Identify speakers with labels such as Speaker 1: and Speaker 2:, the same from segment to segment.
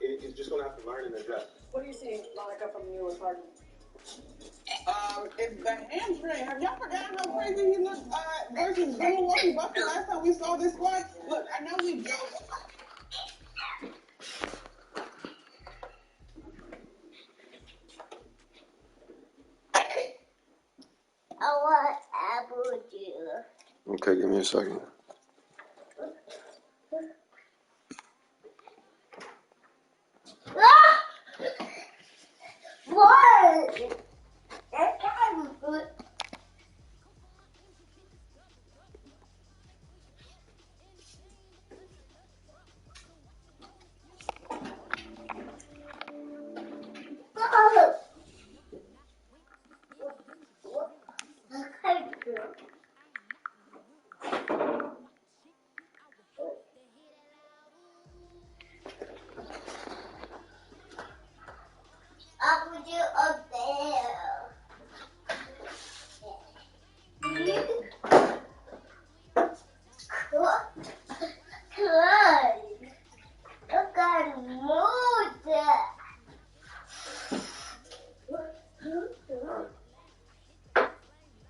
Speaker 1: Is just gonna have to learn and adjust. What do you see, Monica, from you and Harden? It's the hamstring. Have y'all forgotten how crazy he looked versus Milwaukee Bucks the last time we saw this squad? Look, I know we joked.
Speaker 2: I want apple juice.
Speaker 3: Okay, give me a second.
Speaker 2: What? That kind of good. Apple juice up there. Look at move that.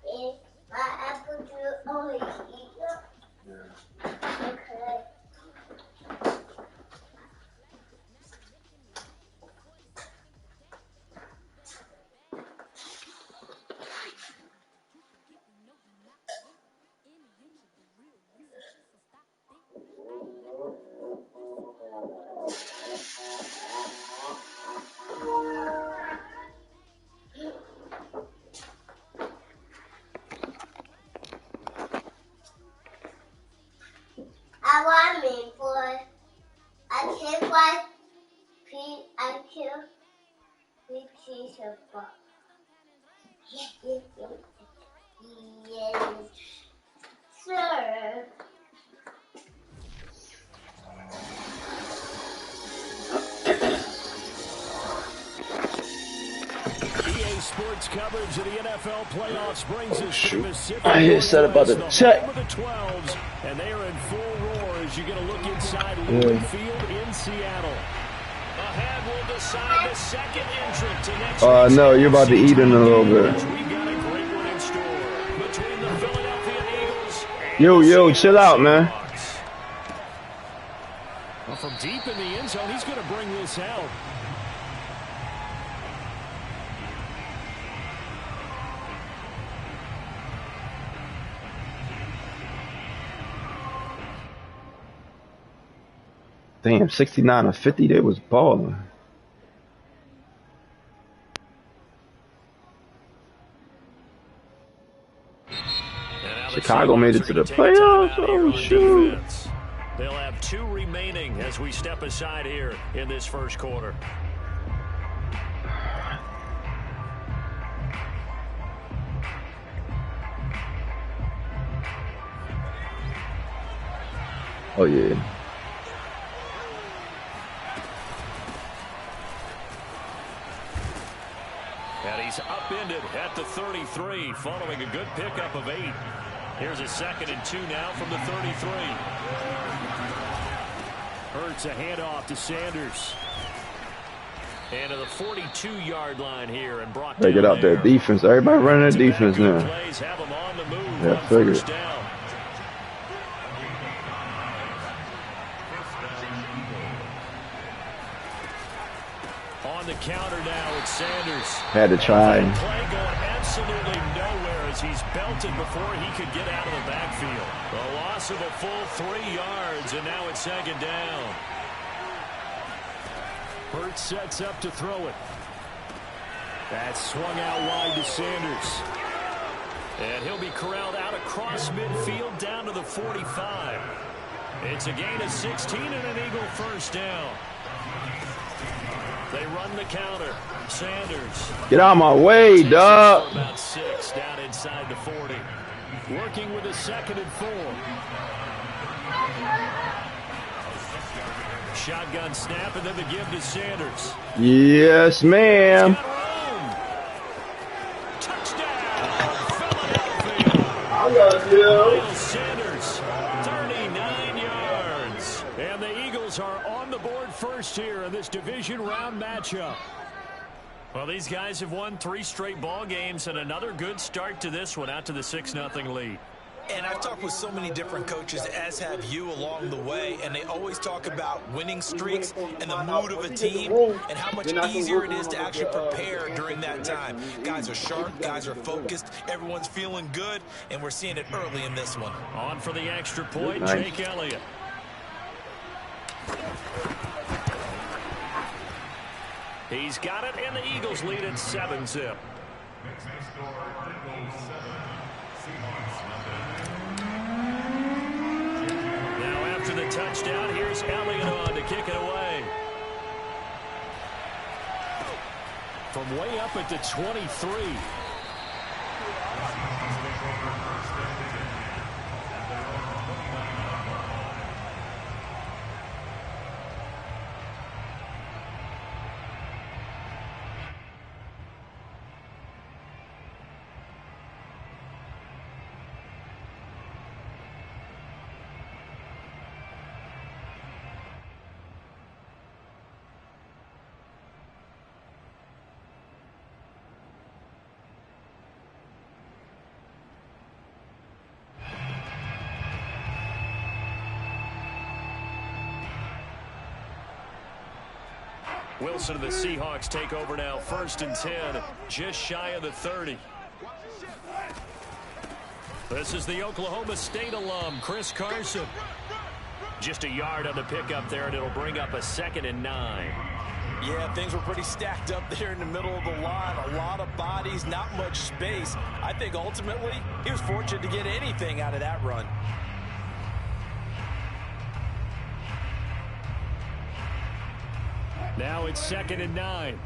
Speaker 2: Is my apple juice only here? Yeah. Okay. I want me for I can't find Pete. I kill big piece of box. Yes, sir.
Speaker 4: EA Sports coverage of the NFL playoffs brings us to Pacific.
Speaker 3: I hear said about the check.
Speaker 4: The 12s, and they are in full roar as you get a look inside Lumen Field in Seattle. Ahead will decide the second entrant to next week's
Speaker 3: no, you're about to eat in a little bit.
Speaker 4: We've got a great one in store between the Philadelphia Eagles and
Speaker 3: Yo, chill out, man.
Speaker 4: well, from deep in the end zone, he's going to bring this out.
Speaker 3: Damn, 69 or 50, they was balling. Chicago made it to the playoffs. Oh, shoot.
Speaker 4: They'll have 2 remaining as we step aside here in this first quarter.
Speaker 3: Oh, yeah.
Speaker 4: And he's upended at the 33 following a good pickup of 8. Here's a 2nd and 2 now from the 33. Hurts a handoff to Sanders. And to the 42-yard line here and brought
Speaker 3: They get out their defense. Everybody running their defense now.
Speaker 4: Have them on the move.
Speaker 3: Yeah, figured.
Speaker 4: On the counter now, it's Sanders.
Speaker 3: Had to try.
Speaker 4: Play going absolutely nowhere as he's belted before he could get out of the backfield. A loss of a full 3 yards, and now it's 2nd down. Hurts sets up to throw it. That's swung out wide to Sanders. And he'll be corralled out across midfield down to the 45. It's a gain of 16 and an Eagle first down. They run the counter. Sanders.
Speaker 3: Get out of my way, dog.
Speaker 4: About 6 down inside the 40. Working with a 2nd and 4. Shotgun snap and then the give to Sanders.
Speaker 3: Yes, ma'am.
Speaker 4: Touchdown, Philadelphia.
Speaker 3: I got you.
Speaker 4: Sanders, 39 yards. And the Eagles Eagles are on the board first here in this division round matchup. Well, these guys have won 3 straight ball games and another good start to this one out to the 6-0 lead.
Speaker 5: And I've talked with so many different coaches, as have you, along the way, and they always talk about winning streaks and the mood of a team and how much easier it is to actually prepare during that time. Guys are sharp, guys are focused, everyone's feeling good, and we're seeing it early in this one.
Speaker 4: On for the extra point,
Speaker 3: Nice.
Speaker 4: Jake Elliott. He's got it, and the Eagles lead at 7-zip. Now after the touchdown, here's Elliott on to kick it away. From way up at the 23. Wilson and the Seahawks take over now, 1st and 10, just shy of the 30. This is the Oklahoma State alum, Chris Carson. Just a yard on the pickup there, and it'll bring up a 2nd and 9.
Speaker 5: Yeah, things were pretty stacked up there in the middle of the line. A lot of bodies, not much space. I think ultimately he was fortunate to get anything out of that run.
Speaker 4: Now it's 2nd and 9.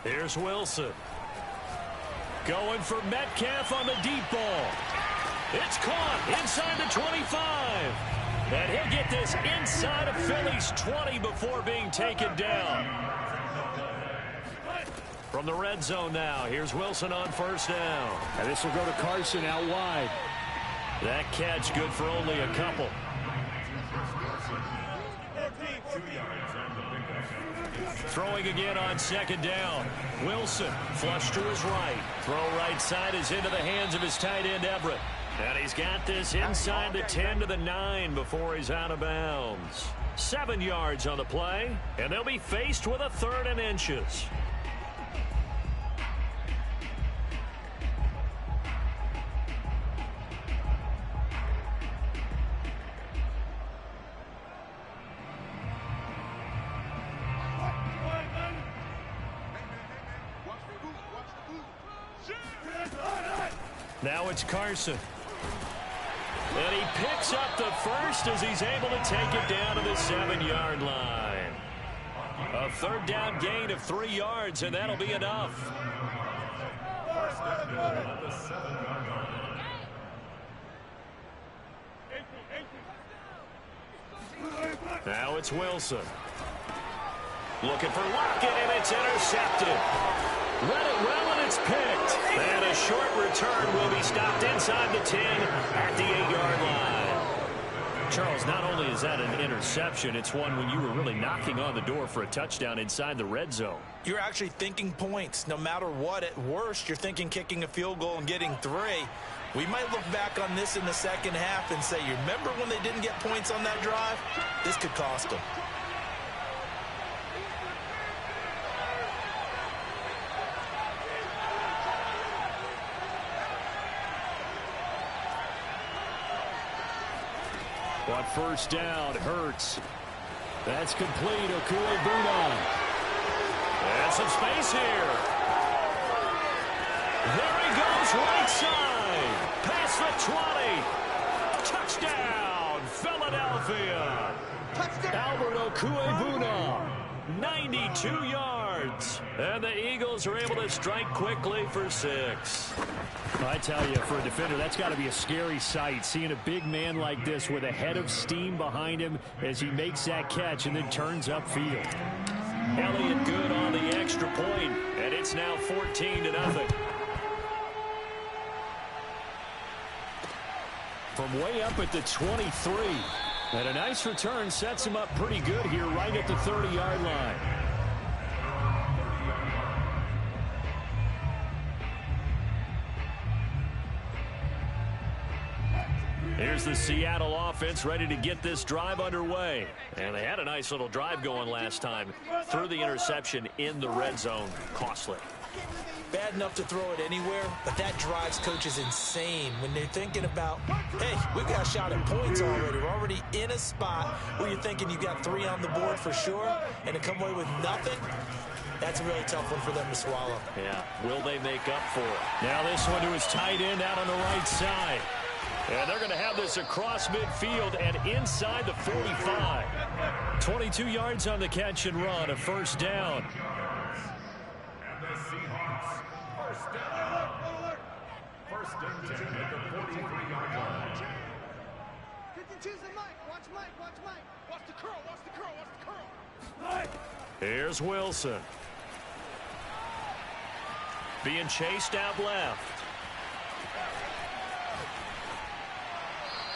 Speaker 4: Here's Wilson. Going for Metcalf on the deep ball. It's caught inside the 25. And he'll get this inside of Philly's 20 before being taken down. From the red zone now, here's Wilson on 1st down. And this will go to Carson out wide. That catch good for only a couple. Throwing again on 2nd down. Wilson flush to his right. Throw right side is into the hands of his tight end Everett. And he's got this inside the 10 to the 9 before he's out of bounds. 7 yards on the play, and they'll be faced with a 3rd and inches. Now it's Carson. And he picks up the 1st as he's able to take it down to the 7-yard line. A 3rd down gain of 3 yards, and that'll be enough. Now it's Wilson. Looking for Lockett, and it's intercepted. Read it well, and it's picked. And a short return will be stopped inside the 10 at the 8-yard line. Charles, not only is that an interception, it's one when you were really knocking on the door for a touchdown inside the red zone.
Speaker 5: You're actually thinking points. No matter what, at worst, you're thinking kicking a field goal and getting 3. We might look back on this in the 2nd half and say, you remember when they didn't get points on that drive? This could cost them.
Speaker 4: On 1st down, Hurts. That's complete. Okuegbuna. And some space here. There he goes, right side. Past the 20. Touchdown, Philadelphia. Touchdown. Albert Okuegbuna. 92 yards. And the Eagles are able to strike quickly for 6. I tell you, for a defender, that's got to be a scary sight, seeing a big man like this with a head of steam behind him as he makes that catch and then turns upfield. Elliott good on the extra point, and it's now 14-0. From way up at the 23. And a nice return sets him up pretty good here right at the 30-yard line. Here's the Seattle offense ready to get this drive underway. And they had a nice little drive going last time. Threw the interception in the red zone. Costly.
Speaker 5: Bad enough to throw it anywhere, but that drives coaches insane when they're thinking about, hey, we've got a shot at points already. We're already in a spot where you're thinking you've got 3 on the board for sure, and to come away with nothing, that's a really tough one for them to swallow.
Speaker 4: Yeah, will they make up for it? Now this one to his tight end out on the right side. And they're going to have this across midfield and inside the 45. 22 yards on the catch and run, a first down.
Speaker 6: First and 10 at the 43-yard line.
Speaker 7: 52's the Mike. Watch Mike. Watch Mike. Watch the curl. Watch the curl. Watch the curl.
Speaker 4: Here's Wilson. Being chased out left.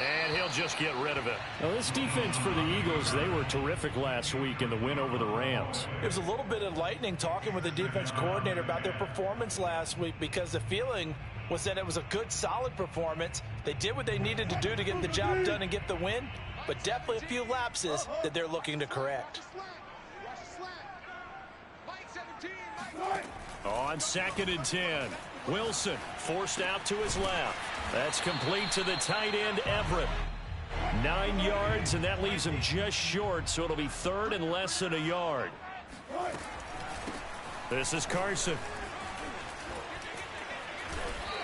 Speaker 4: And he'll just get rid of it. Now, this defense for the Eagles, they were terrific last week in the win over the Rams.
Speaker 5: It was a little bit enlightening talking with the defense coordinator about their performance last week because the feeling was that it was a good, solid performance. They did what they needed to do to get the job done and get the win, but definitely a few lapses that they're looking to correct.
Speaker 4: On 2nd and 10, Wilson forced out to his left. That's complete to the tight end, Everett. 9 yards, and that leaves him just short, so it'll be 3rd and less than a yard. This is Carson.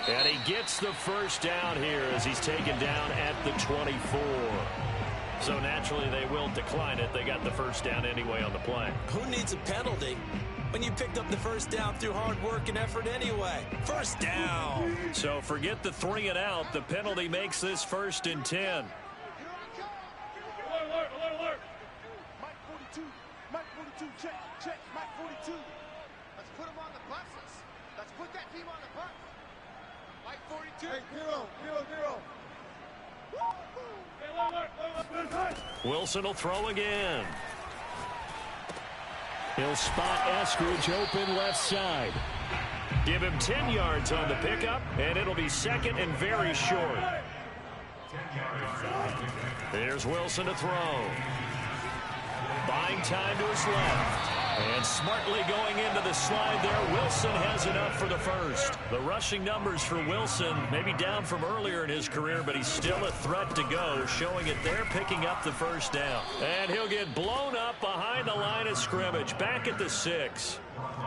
Speaker 4: And he gets the first down here as he's taken down at the 24. So naturally they will decline it. They got the first down anyway on the play.
Speaker 5: Who needs a penalty when you picked up the first down through hard work and effort anyway? First down.
Speaker 4: So forget the 3 and out. The penalty makes this 1st and 10.
Speaker 7: Alert, alert, alert, alert. Mike 42. Mike 42. Check, check. Mike 42. Let's put him on the buses. Let's put that team on the bus. Mike 42. Hey, 0, 0, 0.
Speaker 4: Wilson will throw again. He'll spot Eskridge open left side. Give him 10 yards on the pickup, and it'll be 2nd and very short. There's Wilson to throw. Buying time to his left. And smartly going into the slide there, Wilson has enough for the first. The rushing numbers for Wilson maybe down from earlier in his career, but he's still a threat to go, showing it there, picking up the first down. And he'll get blown up behind the line of scrimmage, back at the 6.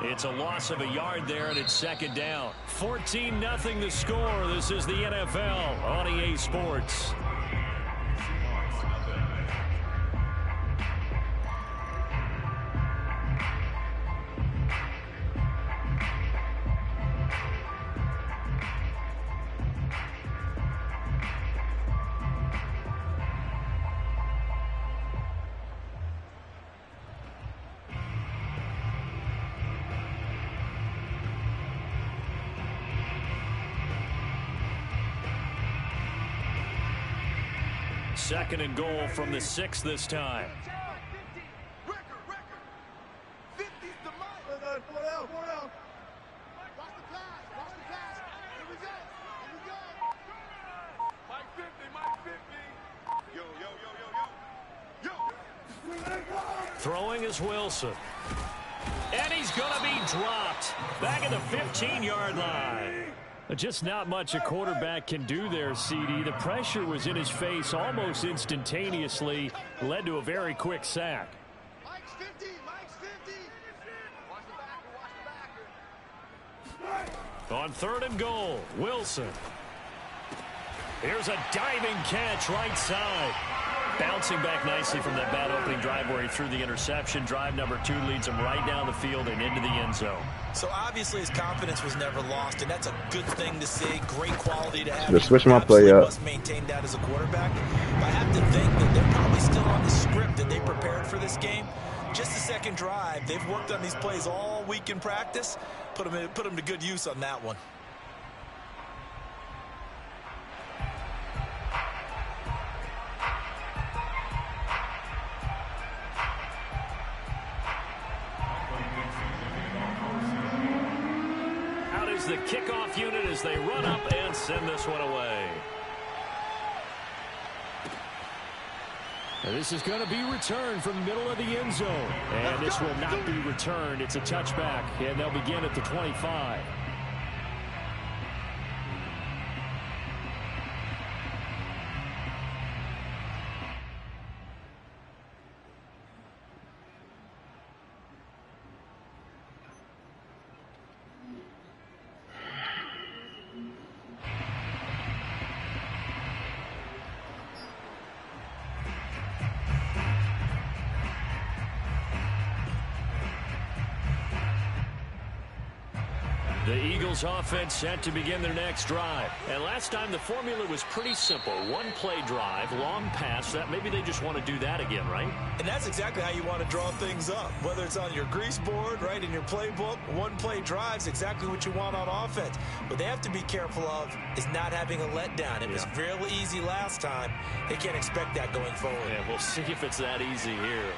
Speaker 4: It's a loss of a yard there, and it's 2nd down. 14-0 the score. This is the NFL on EA Sports. Second and goal from the 6 this time.
Speaker 7: Record. 50's the Mike. 4 down. Watch the pass. Here we go. Mike 50. Yo.
Speaker 4: Throwing is Wilson. And he's going to be dropped back at the 15-yard line. Just not much a quarterback can do there, CD. The pressure was in his face almost instantaneously, led to a very quick sack.
Speaker 7: Mike's 50. Watch the backer.
Speaker 4: On 3rd and goal, Wilson. Here's a diving catch right side. Bouncing back nicely from that bad opening drive where he threw the interception. Drive number 2 leads him right down the field and into the end zone.
Speaker 5: So obviously his confidence was never lost, and that's a good thing to see. Great quality to have.
Speaker 3: Just switch my play up.
Speaker 5: Must maintain that as a quarterback. But I have to think that they're probably still on the script that they prepared for this game. just the second drive. They've worked on these plays all week in practice. Put them to good use on that one.
Speaker 4: Out is the kickoff unit as they run up and send this one away.
Speaker 8: And this is going to be returned from the middle of the end zone. And this will not be returned. It's a touchback, and they'll begin at the 25.
Speaker 4: The Eagles offense set to begin their next drive. And last time the formula was pretty simple. One play drive, long pass. That maybe they just want to do that again, right?
Speaker 5: And that's exactly how you want to draw things up. Whether it's on your grease board, right, in your playbook, one play drive's exactly what you want on offense. What they have to be careful of is not having a letdown. It was real easy last time. They can't expect that going forward.
Speaker 4: Yeah, we'll see if it's that easy here.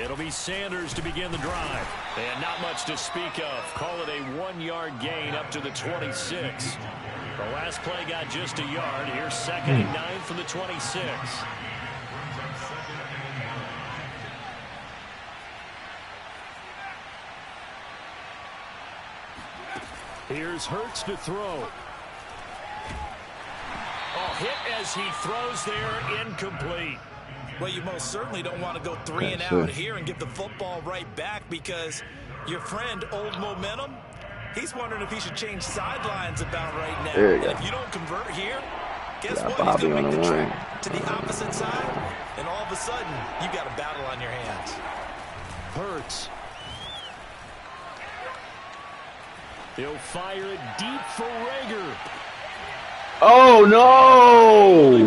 Speaker 4: It'll be Sanders to begin the drive. And not much to speak of. Call it a 1-yard gain up to the 26. The last play got just a yard. Here's 2nd and 9 from the 26.
Speaker 8: Here's Hurts to throw.
Speaker 4: Oh, hit as he throws there, incomplete.
Speaker 5: Well, you most certainly don't want to go 3 and out here and give the football right back, because your friend, Old Momentum, he's wondering if he should change sidelines about right now. And if you don't convert here, guess what? He's going to make the trip to the opposite side, and all of a sudden, you got a battle on your hands.
Speaker 8: Hurts.
Speaker 4: He'll fire it deep for Rager.
Speaker 3: Oh, no!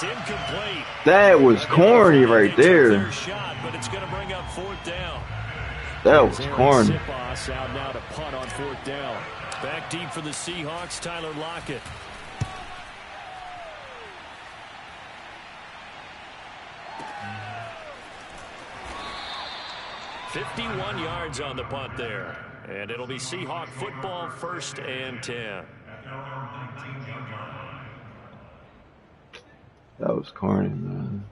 Speaker 4: Incomplete.
Speaker 3: That was corny right there.
Speaker 4: Shot, but it's going to bring up 4th down.
Speaker 3: That was corny.
Speaker 8: Out now to punt on 4th down.
Speaker 4: Back deep for the Seahawks, Tyler Lockett. $51 yards on the punt there. And it'll be Seahawk football, 1st and 10.
Speaker 3: That was corny, man.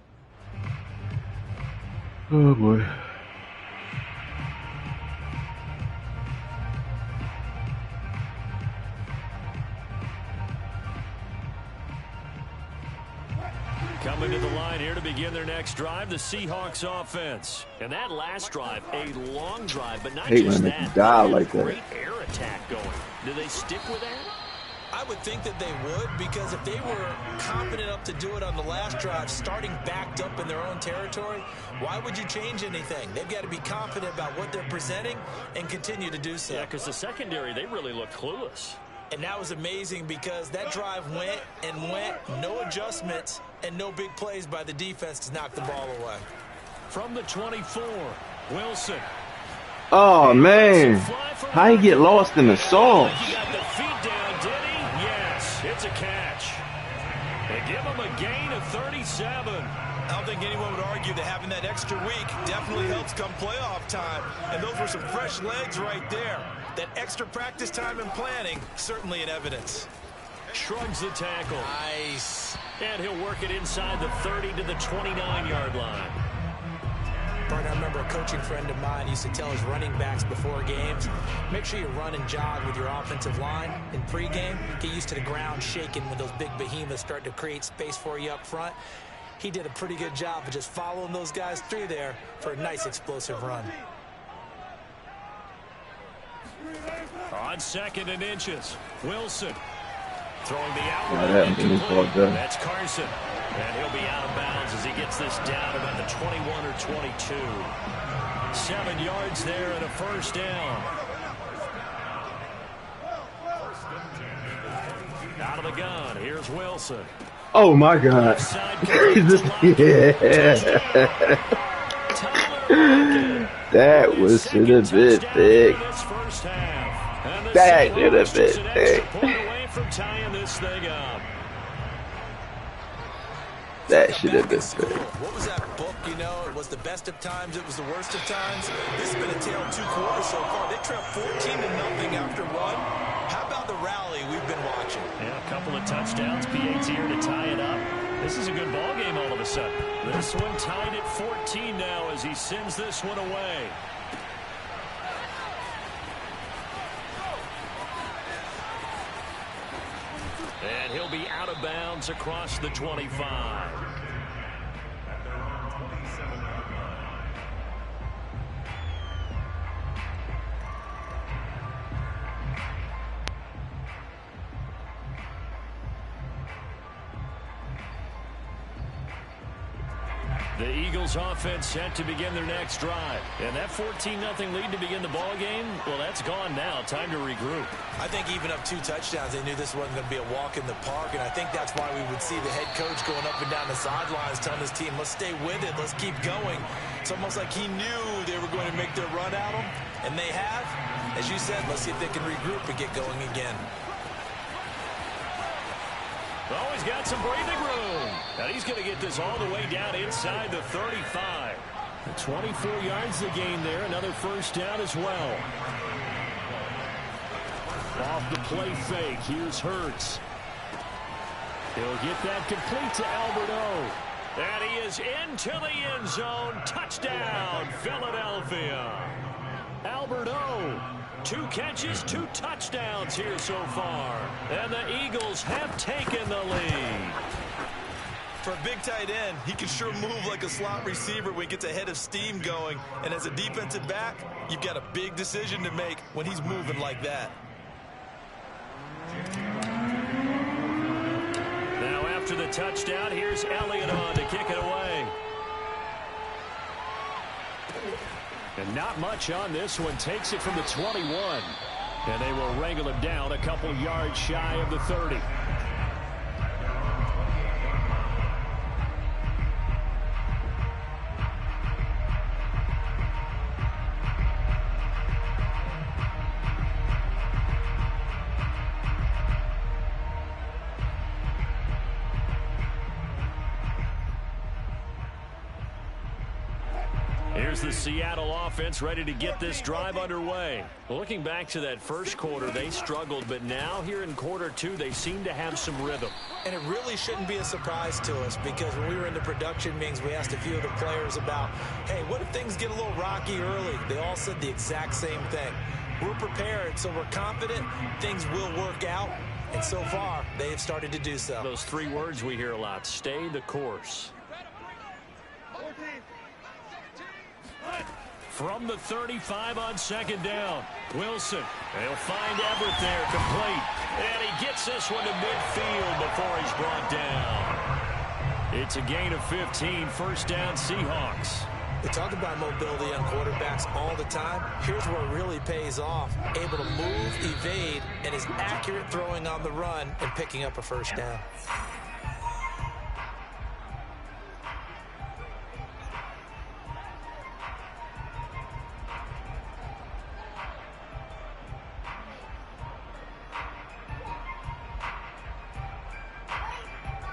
Speaker 3: Oh, boy.
Speaker 4: Coming to the line here to begin their next drive, the Seahawks offense. And that last drive, a long drive, but not just that. Great air attack going. Do they stick with that?
Speaker 5: I would think that they would, because if they were confident enough to do it on the last drive, starting backed up in their own territory, why would you change anything? They've got to be confident about what they're presenting and continue to do so.
Speaker 4: Yeah, because the secondary, they really look clueless.
Speaker 5: And that was amazing, because that drive went and went, no adjustments, and no big plays by the defense to knock the ball away.
Speaker 4: From the 24, Wilson.
Speaker 3: Oh, man. How you get lost in the sauce?
Speaker 4: He got the feet down, did he? Yes, it's a catch. They give him a gain of 37.
Speaker 5: I don't think anyone would argue that having that extra week definitely helps come playoff time. And those were some fresh legs right there. That extra practice time and planning, certainly in evidence.
Speaker 4: Shrugs the tackle.
Speaker 5: Nice.
Speaker 4: And he'll work it inside the 30 to the 29-yard line.
Speaker 5: Bart, I remember a coaching friend of mine used to tell his running backs before games, make sure you run and jog with your offensive line in pregame. Get used to the ground shaking when those big behemoths start to create space for you up front. He did a pretty good job of just following those guys through there for a nice explosive run.
Speaker 4: On 2nd and inches, Wilson throwing the outlet. That's Carson. And he'll be out of bounds as he gets this down about the 21 or 22. 7 yards there and a 1st down.
Speaker 8: Out of the gun, here's Wilson.
Speaker 3: Oh my God. That was should have been big. That should have been big. That should have been big.
Speaker 5: What was that book, you know? It was the best of times, it was the worst of times. This has been a tale of 2 quarters so far. They trailed 14-0 after 1. How about the rally we've been watching?
Speaker 8: Yeah, a couple of touchdowns. PAT here to tie it up. This is a good ball game all of a sudden. This one tied at 14 now as he sends this one away. And he'll be out of bounds across the 25. The Eagles offense set to begin their next drive. And that 14-0 lead to begin the ball game, well, that's gone now. Time to regroup.
Speaker 5: I think even up 2 touchdowns, they knew this wasn't going to be a walk in the park, and I think that's why we would see the head coach going up and down the sidelines telling his team, let's stay with it, let's keep going. It's almost like he knew they were going to make their run at him, and they have. As you said, let's see if they can regroup and get going again.
Speaker 8: Oh, he's got some breathing room. And he's going to get this all the way down inside the 35. 24 yards to gain there. Another first down as well. Off the play fake. Here's Hurts. He'll get that complete to Alberto. And he is into the end zone. Touchdown, Philadelphia. Alberto. 2 catches, 2 touchdowns here so far. And the Eagles have taken the lead.
Speaker 5: For a big tight end, he can sure move like a slot receiver when he gets a head of steam going. And as a defensive back, you've got a big decision to make when he's moving like that.
Speaker 8: Now after the touchdown, here's Elliott on to kick it away. And not much on this one. Takes it from the 21. And they will wrangle him down a couple yards shy of the 30. Here's the Seattle offense ready to get this drive underway. Looking back to that first quarter, they struggled, but now here in quarter 2, they seem to have some rhythm.
Speaker 5: And it really shouldn't be a surprise to us, because when we were in the production meetings, we asked a few of the players about, hey, what if things get a little rocky early? They all said the exact same thing. We're prepared, so we're confident things will work out. And so far, they have started to do so.
Speaker 8: Those 3 words we hear a lot: stay the course. From the 35 on second down, Wilson. They'll find Everett there, complete. And he gets this one to midfield before he's brought down. It's a gain of 15, first down Seahawks.
Speaker 5: We talk about mobility on quarterbacks all the time. Here's where it really pays off. Able to move, evade, and is accurate throwing on the run and picking up a first down.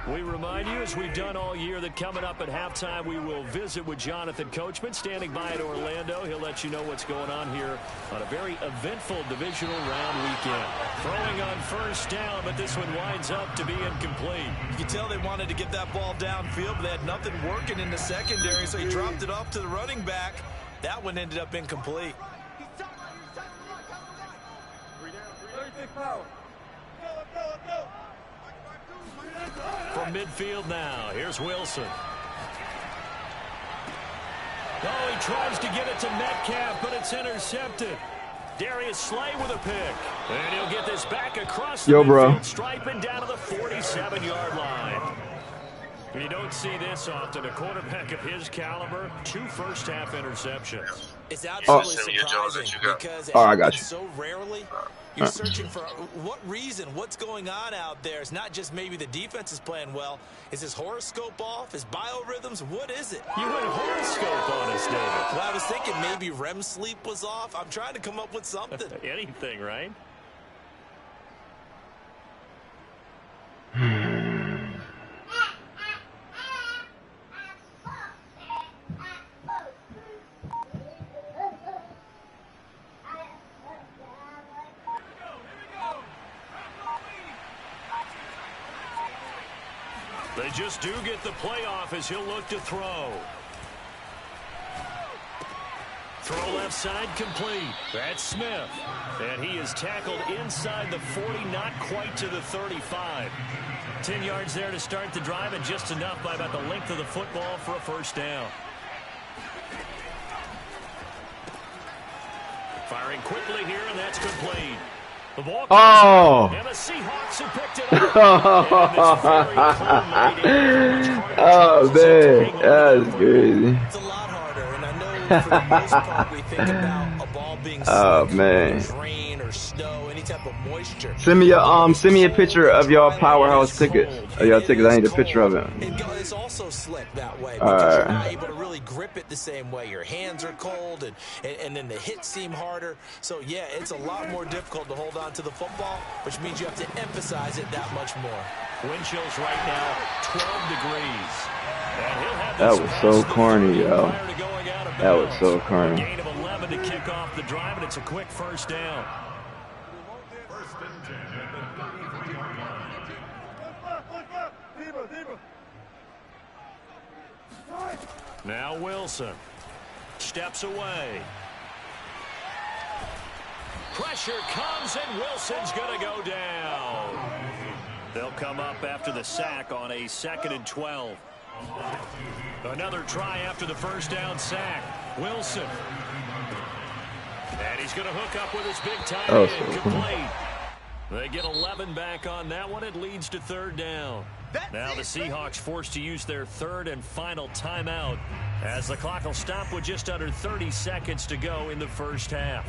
Speaker 8: We remind you, as we've done all year, that coming up at halftime, we will visit with Jonathan Coachman, standing by in Orlando. He'll let you know what's going on here on a very eventful divisional round weekend. Throwing on first down, but this one winds up to be incomplete.
Speaker 5: You can tell they wanted to get that ball downfield, but they had nothing working in the secondary, so he dropped it off to the running back. That one ended up incomplete.
Speaker 8: From midfield now, here's Wilson. Oh, he tries to get it to Metcalf, but it's intercepted. Darius Slay with a pick. And he'll get this back across the midfield stripe and down to the 47-yard line. You don't see this often. A quarterback of his caliber, 2 first-half interceptions.
Speaker 5: It's absolutely surprising because
Speaker 3: I got you.
Speaker 5: so rarely You're searching for what reason, what's going on out there. It's not just maybe the defense is playing well. Is his horoscope off? His biorhythms? What is it?
Speaker 8: You went horoscope on us, David.
Speaker 5: Well, I was thinking maybe REM sleep was off. I'm trying to come up with something.
Speaker 8: Anything, right? They just do get the playoff as he'll look to throw. Throw left side complete. That's Smith. And he is tackled inside the 40, not quite to the 35. 10 yards there to start the drive, and just enough by about the length of the football for a first down. Firing quickly here, and that's complete. The ball
Speaker 3: Oh!
Speaker 8: And the Seahawks have picked it up.
Speaker 3: Oh, man. That's crazy.
Speaker 5: It's a lot harder, and I know for the most part we think about a ball being rain or snow, any type of moisture.
Speaker 3: Send me a picture of y'all powerhouse tickets. Y'all tickets. I need a picture of it.
Speaker 5: It's also slick that way because you're not able to really grip it the same way. Your hands are cold, and then the hits seem harder. So yeah, it's a lot more difficult to hold on to the football, which means you have to emphasize it that much more.
Speaker 8: Wind chills right now, 12 degrees. And he'll have
Speaker 3: that was so corny, yo. That was so corny.
Speaker 8: Gain of 11 to kick off the drive, and it's a quick first down.
Speaker 6: First and 10 at the 33-yard line.
Speaker 8: Now Wilson steps away. Pressure comes, and Wilson's going to go down. They'll come up after the sack on a 2nd and 12. Another try after the first down sack. Wilson. And he's going to hook up with his big tight end. Complete. They get 11 back on that one. It leads to 3rd down. Now the Seahawks forced to use their 3rd and final timeout as the clock will stop with just under 30 seconds to go in the first half.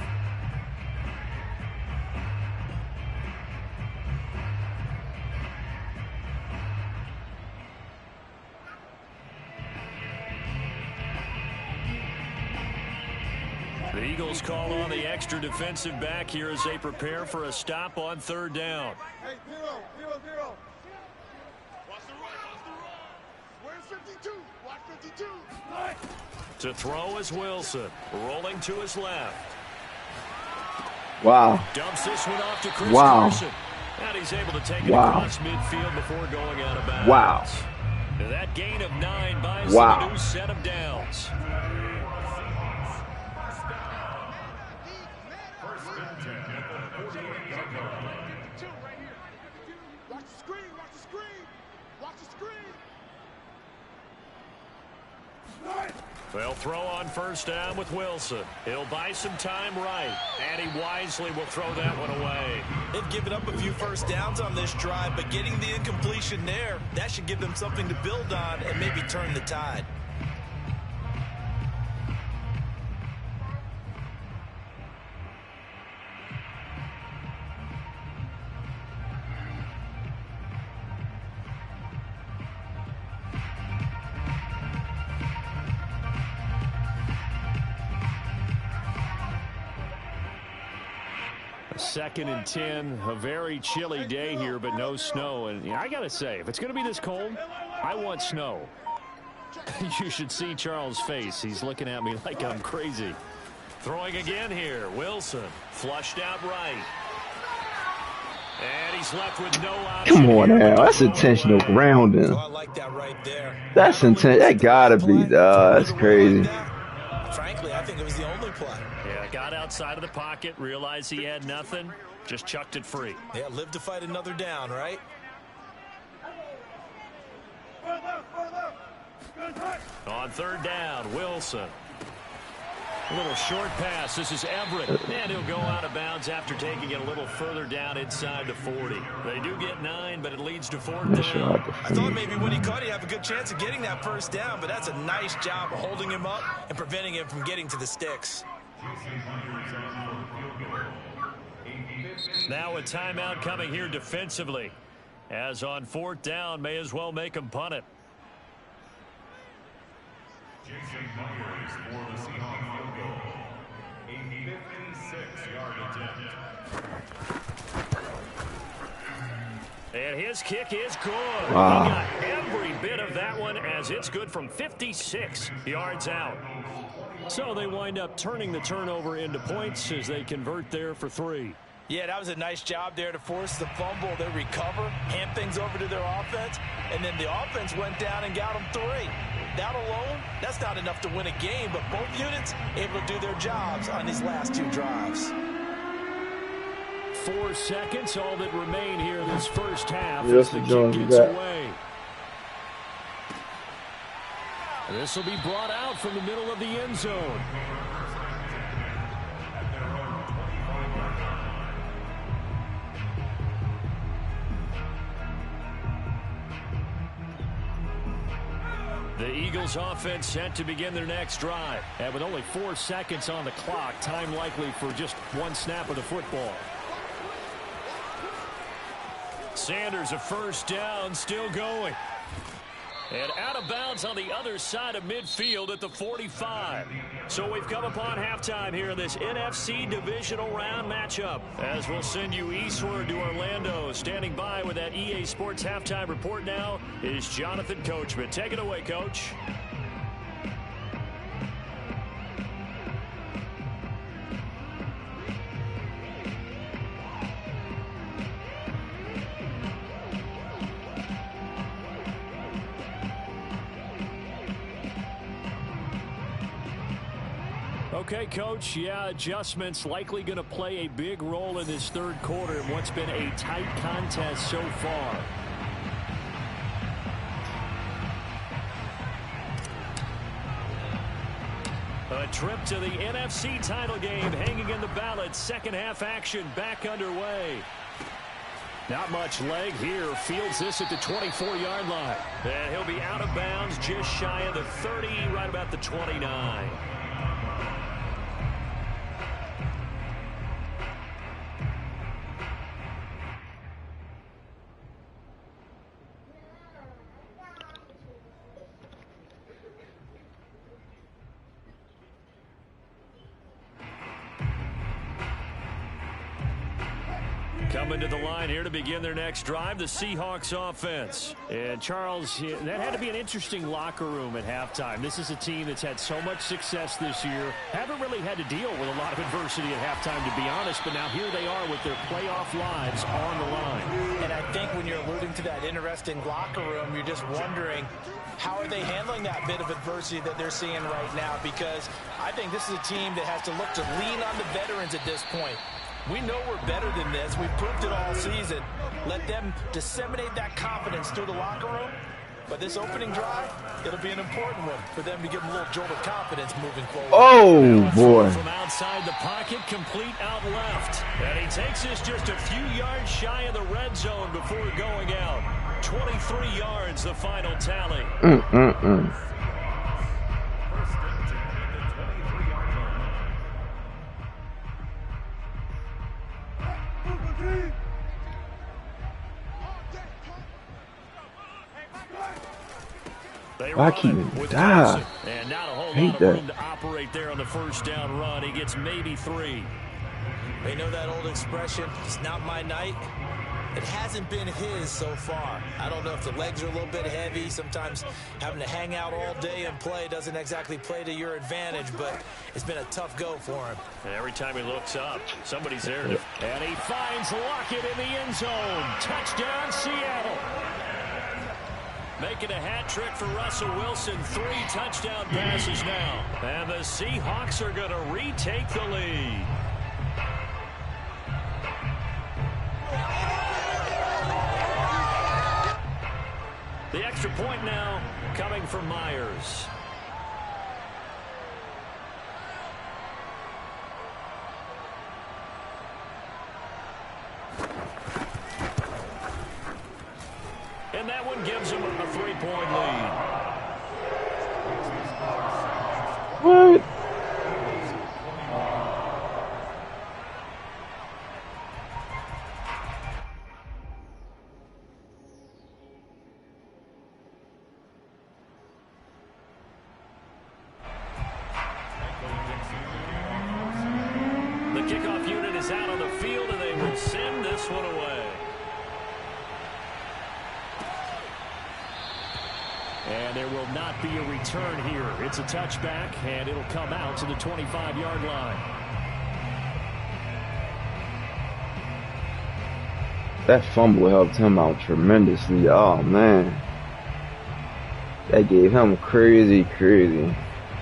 Speaker 8: The Eagles call on the extra defensive back here as they prepare for a stop on 3rd down.
Speaker 7: Hey, 0-0-0. Watch the run. Where's 52? Watch 52.
Speaker 8: To throw is Wilson. Rolling to his left.
Speaker 3: Wow.
Speaker 8: Dumps this one off to Chris Carson. And he's able to take it across midfield before going out of bounds.
Speaker 3: Wow.
Speaker 8: That gain of 9 buys them a new set of downs. They'll throw on 1st down with Wilson. He'll buy some time right, and he wisely will throw that one away.
Speaker 5: They've given up a few first downs on this drive, but getting the incompletion there, that should give them something to build on and maybe turn the tide.
Speaker 8: Second and 10, a very chilly day here, but no snow. And I got to say, if it's going to be this cold, I want snow. You should see Charles' face. He's looking at me like I'm crazy. Throwing again here. Wilson flushed out right. And he's left with no option.
Speaker 3: Come on now. That's intentional grounding.
Speaker 5: Oh, I like that right there.
Speaker 3: That's intentional. That gotta be. That's crazy.
Speaker 5: Frankly, I think it was the only play.
Speaker 8: Yeah, got outside of the pocket, realized he had nothing, just chucked it free.
Speaker 5: Yeah, live to fight another down, right?
Speaker 8: On 3rd down, Wilson. A little short pass. This is Everett. And he'll go out of bounds after taking it a little further down inside the 40. They do get 9, but it leads to 4th down.
Speaker 5: I thought maybe when he caught it, he'd have a good chance of getting that 1st down, but that's a nice job of holding him up and preventing him from getting to the sticks.
Speaker 4: Now a timeout coming here defensively. As on 4th down, may as well make them punt it.
Speaker 6: Jason Myers for the Seahawks field goal. A 56-yard attempt.
Speaker 4: And his kick is good.
Speaker 3: Wow.
Speaker 4: He got every bit of that one as it's good from 56 yards out. So they wind up turning the turnover into points as they convert there for 3.
Speaker 5: Yeah, that was a nice job there to force the fumble. They recover, hand things over to their offense, and then the offense went down and got them 3. That alone, that's not enough to win a game, but both units able to do their jobs on these last 2 drives.
Speaker 8: 4 seconds, all that remain here this first half.
Speaker 3: Yes,
Speaker 8: as the
Speaker 3: Jones,
Speaker 8: kick
Speaker 3: you
Speaker 8: gets
Speaker 3: got.
Speaker 8: away. This will be brought out from the middle of the end zone. The Eagles offense set to begin their next drive. And with only 4 seconds on the clock, time likely for just 1 snap of the football.
Speaker 4: Sanders, a first down, still going. And out of bounds on the other side of midfield at the 45. So we've come upon halftime here in this NFC divisional round matchup. As we'll send you eastward to Orlando. Standing by with that EA Sports halftime report now is Jonathan Coachman. Take it away, Coach.
Speaker 8: Okay, Coach, yeah, adjustments likely going to play a big role in this 3rd quarter in what's been a tight contest so far.
Speaker 4: A trip to the NFC title game hanging in the balance. Second half action back underway.
Speaker 8: Not much leg here. Fields this at the 24-yard line.
Speaker 4: And he'll be out of bounds just shy of the 30, right about the 29. Coming to the line here to begin their next drive, the Seahawks offense.
Speaker 8: And Charles, that had to be an interesting locker room at halftime. This is a team that's had so much success this year. Haven't really had to deal with a lot of adversity at halftime, to be honest. But now here they are with their playoff lives on the line.
Speaker 5: And I think when you're alluding to that interesting locker room, you're just wondering, how are they handling that bit of adversity that they're seeing right now? Because I think this is a team that has to look to lean on the veterans at this point. We know we're better than this. We've proved it all season. Let them disseminate that confidence through the locker room. But this opening drive, it'll be an important one for them to give them a little jolt of confidence moving forward.
Speaker 3: Oh, boy.
Speaker 4: From outside the pocket, complete out left. And he takes this just a few yards shy of the red zone before going out. 23 yards, the final tally.
Speaker 3: Why keep it die?
Speaker 4: And not a whole
Speaker 3: Hate
Speaker 4: lot of
Speaker 3: that.
Speaker 4: room to operate there on the first down run. He gets maybe 3.
Speaker 5: They know that old expression, it's not my night. It hasn't been his so far. I don't know if the legs are a little bit heavy. Sometimes having to hang out all day and play doesn't exactly play to your advantage, but it's been a tough go for him.
Speaker 4: And every time he looks up, somebody's there. And he finds Lockett in the end zone. Touchdown, Seattle. Making a hat trick for Russell Wilson. 3 touchdown passes now. And the Seahawks are going to retake the lead. The extra point now coming from Myers. And that one gives him a 3-point lead.
Speaker 3: What?
Speaker 4: this one away. And there will not be a return here. It's a touchback, and it'll come out to the 25-yard line.
Speaker 3: That fumble helped him out tremendously. Oh, man. That gave him crazy.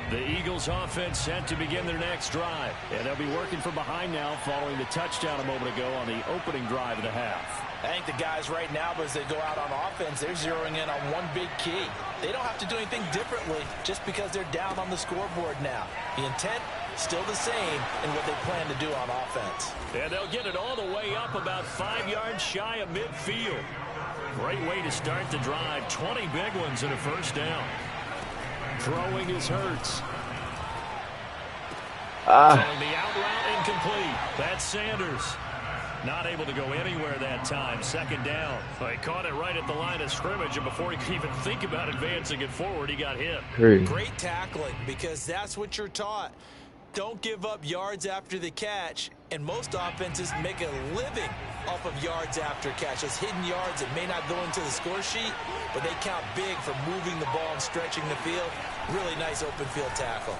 Speaker 4: The Eagles offense set to begin their next drive. And they'll be working from behind now following the touchdown a moment ago on the opening drive of the half.
Speaker 5: I think the guys right now, as they go out on offense, they're zeroing in on one big key. They don't have to do anything differently just because they're down on the scoreboard now. The intent, still the same in what they plan to do on offense.
Speaker 4: And they'll get it all the way up about 5 yards shy of midfield. Great way to start the drive. 20 big ones and a first down. Throwing is Hurts. Throwing the out route incomplete. That's Sanders. Not able to go anywhere that time. Second down. He caught it right at the line of scrimmage, and before he could even think about advancing it forward, he got hit.
Speaker 5: Great tackling, because that's what you're taught. Don't give up yards after the catch, and most offenses make a living off of yards after catch. Those hidden yards that may not go into the score sheet, but they count big for moving the ball and stretching the field. Really nice open field tackle.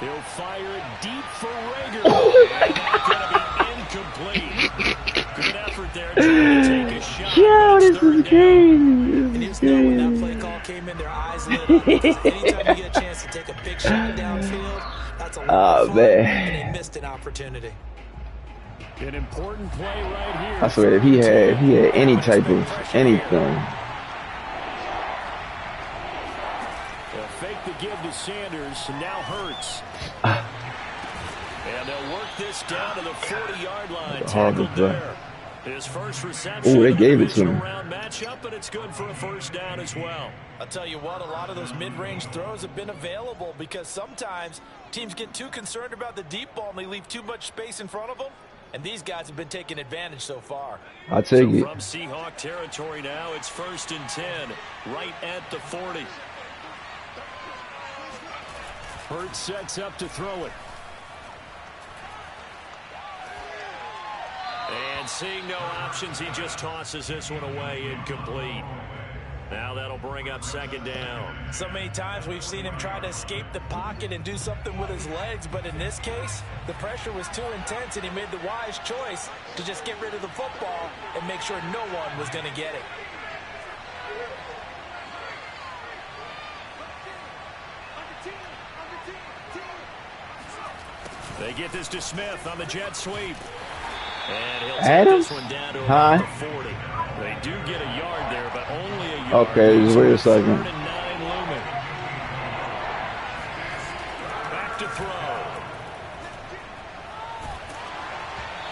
Speaker 4: He'll fire it deep for Rager. And that's going to be incomplete. Good effort there trying to take a shot.
Speaker 3: Yo, this is crazy.
Speaker 5: And you just know when that play call came in, their eyes lit up. Because anytime you get a chance to take a big shot downfield, that's a lot of fun, and they missed an opportunity.
Speaker 4: An important play right here.
Speaker 3: I swear, if he had any type of anything.
Speaker 4: They'll fake the give to Sanders, and now Hurts. And they'll work this down to the 40-yard line. Tackled there. His first reception.
Speaker 3: Oh, they gave it to him.
Speaker 4: Round matchup, but it's good for a first down as well.
Speaker 5: I'll tell you what, a lot of those mid-range throws have been available because sometimes teams get too concerned about the deep ball and they leave too much space in front of them. And these guys have been taking advantage so far.
Speaker 3: I'll take it.
Speaker 4: From Seahawk territory now, it's 1st and 10, right at the 40. Hurts sets up to throw it. And seeing no options, he just tosses this one away, incomplete. Now that'll bring up second down.
Speaker 5: So many times we've seen him try to escape the pocket and do something with his legs, but in this case, the pressure was too intense and he made the wise choice to just get rid of the football and make sure no one was going to get it.
Speaker 4: They get this to Smith on the jet sweep. And he'll
Speaker 3: Adams?
Speaker 4: take this one down to about the 40. They do get a yard there, but only a yard.
Speaker 3: Okay, just wait a second.
Speaker 4: 3rd and 9 looming. Back to throw.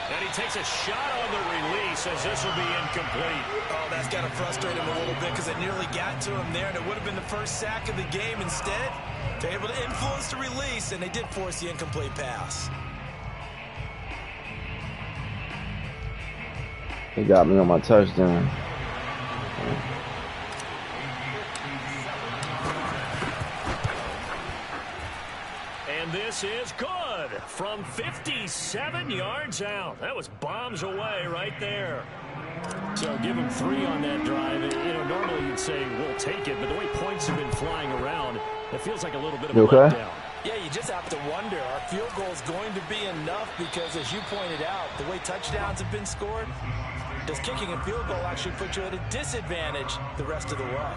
Speaker 4: And he takes a shot on the release as this will be incomplete.
Speaker 5: Oh, that's got to frustrate him a little bit because it nearly got to him there, and it would have been the first sack of the game. Instead, they're able to influence the release, and they did force the incomplete pass.
Speaker 3: He got me on my touchdown.
Speaker 4: And this is good from 57 yards out. That was bombs away right there. So give him 3 on that drive. You know, normally you'd say we'll take it, but the way points have been flying around, it feels like a little bit of a letdown.
Speaker 5: Yeah, you just have to wonder, are field goals going to be enough? Because as you pointed out, the way touchdowns have been scored, does kicking a field goal actually put you at a disadvantage the rest of the way?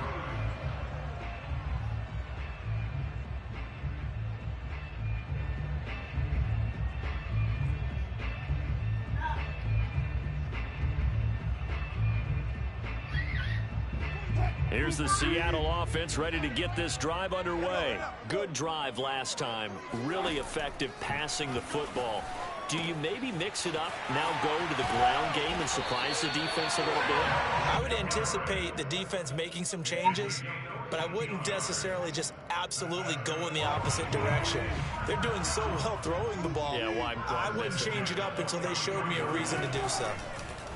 Speaker 4: Here's the Seattle offense ready to get this drive underway. Good drive last time. Really effective passing the football. Do you maybe mix it up, now go to the ground game and surprise the defense a little bit?
Speaker 5: I would anticipate the defense making some changes, but I wouldn't necessarily just absolutely go in the opposite direction. They're doing so well throwing the ball.
Speaker 4: Yeah, why
Speaker 5: I wouldn't change it up until they showed me a reason to do so.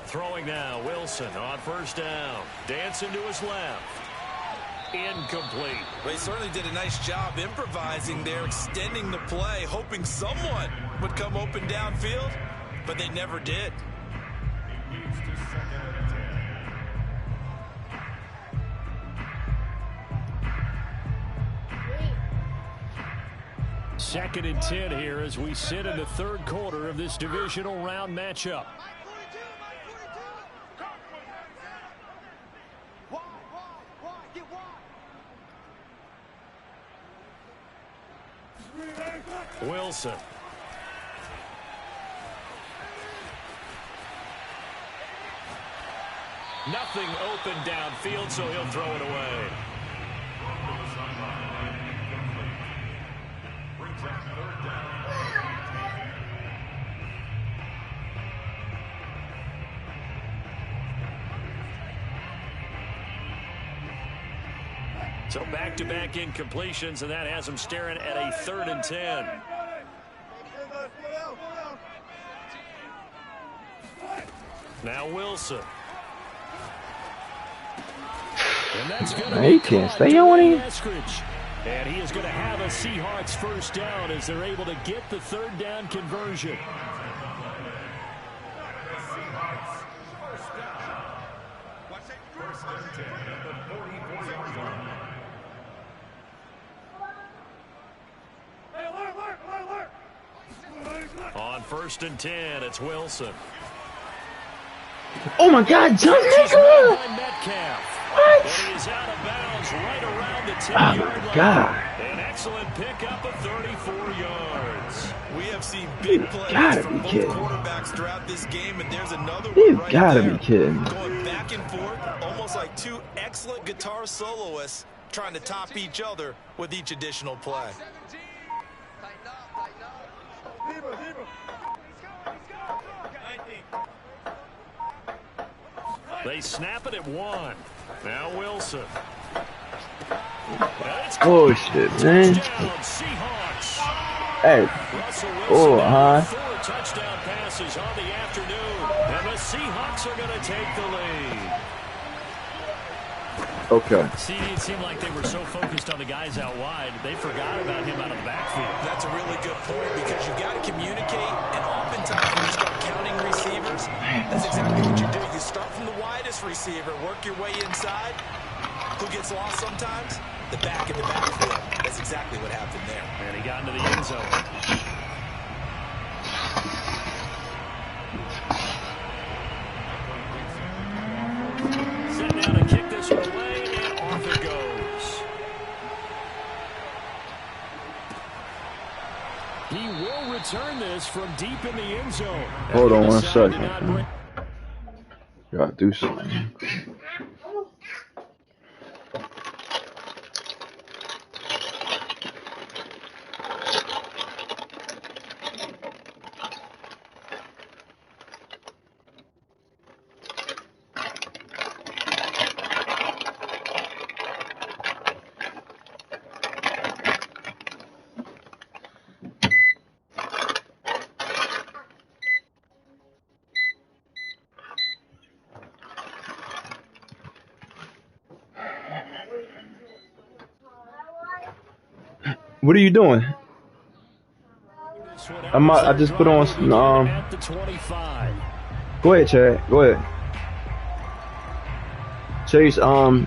Speaker 4: Throwing now, Wilson on first down. Dancing to his left. Incomplete.
Speaker 5: Well, he certainly did a nice job improvising there, extending the play, hoping someone would come open downfield. but they never did.
Speaker 6: It leads to 2nd and 10.
Speaker 8: 2nd and 10 here as we sit in the 3rd quarter of this divisional round matchup. Wilson. Nothing open downfield, so he'll throw it away.
Speaker 6: Brings up 3rd down.
Speaker 8: So back-to-back incompletions, and that has him staring at a 3rd and 10. Now Wilson. And that's going to
Speaker 3: He can't stay on him.
Speaker 8: And he is going to have a Seahawks 1st down as they're able to get the 3rd down conversion.
Speaker 6: Seahawks 1st down. 1st and 10 at the 44-yard line.
Speaker 8: On 1st and 10, it's Wilson.
Speaker 3: Oh my God, jump
Speaker 8: He's
Speaker 3: nigga!
Speaker 8: by Metcalf.
Speaker 3: What?
Speaker 8: And he is out of bounds right around the 10-yard
Speaker 3: Oh
Speaker 8: line.
Speaker 3: my God!
Speaker 8: An excellent pickup of 34 yards.
Speaker 5: We have seen big plays
Speaker 3: gotta
Speaker 5: from
Speaker 3: be
Speaker 5: both
Speaker 3: kidding.
Speaker 5: quarterbacks throughout this game, and there's another one
Speaker 3: You've
Speaker 5: right
Speaker 3: gotta
Speaker 5: there.
Speaker 3: be kidding.
Speaker 5: Going back and forth, almost like two excellent guitar soloists trying to top each other with each additional play.
Speaker 8: They snap it at 1. Now Wilson.
Speaker 3: Bullshit, man.
Speaker 8: Touchdown, Seahawks.
Speaker 3: Hey,
Speaker 8: Russell
Speaker 3: oh,
Speaker 8: Wilson
Speaker 3: huh?
Speaker 8: 4 touchdown passes on the afternoon. And the Seahawks are going to take the lead.
Speaker 3: Okay.
Speaker 8: See, it seemed like they were so focused on the guys out wide, they forgot about him out of the backfield.
Speaker 5: That's a really good point because you've got to communicate, and oftentimes when you start counting receivers, that's exactly what you do. You start from the widest receiver, work your way inside. Who gets lost sometimes? The back in the backfield. That's exactly what happened there.
Speaker 8: And he got into the end zone. Set down to kick this one away, and off it goes. He will return this from deep in the end zone.
Speaker 3: Hold on 1 second. Gotta do something. What are you doing? I just put on some,
Speaker 8: At the 25.
Speaker 3: Go ahead, Chad. Go ahead. Chase,
Speaker 8: The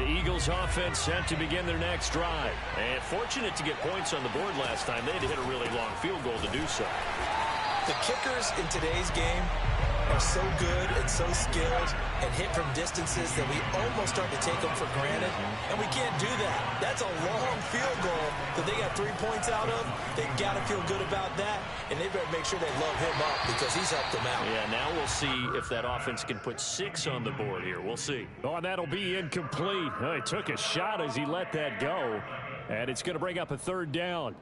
Speaker 8: Eagles offense set to begin their next drive. And fortunate to get points on the board last time. They had to hit a really long field goal to do so.
Speaker 5: The kickers in today's game are so good and so skilled and hit from distances that we almost start to take them for granted, and we can't do that. That's a long field goal that they got 3 points out of. They've got to feel good about that, and they better make sure they load him up because he's helped them out.
Speaker 8: Yeah, now we'll see if that offense can put 6 on the board here. We'll see. Oh, and that'll be incomplete. Oh, he took a shot as he let that go, and it's going to bring up a 3rd down.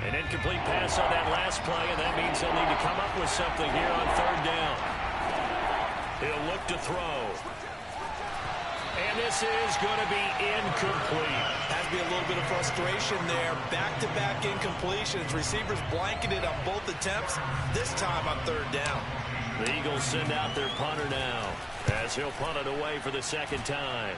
Speaker 8: An incomplete pass on that last play, and that means they'll need to come up with something here on 3rd down. He'll look to throw. And this is going to be incomplete.
Speaker 5: Has to be a little bit of frustration there. Back-to-back incompletions. Receivers blanketed on both attempts, this time on 3rd down.
Speaker 4: The Eagles send out their punter now as he'll punt it away for the second time.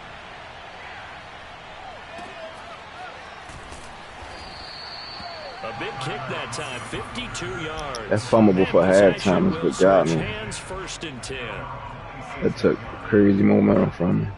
Speaker 4: A big kick that time, 52 yards.
Speaker 3: That fumble before halftime is what got me.
Speaker 4: Hands first and 10.
Speaker 3: That took crazy momentum from me.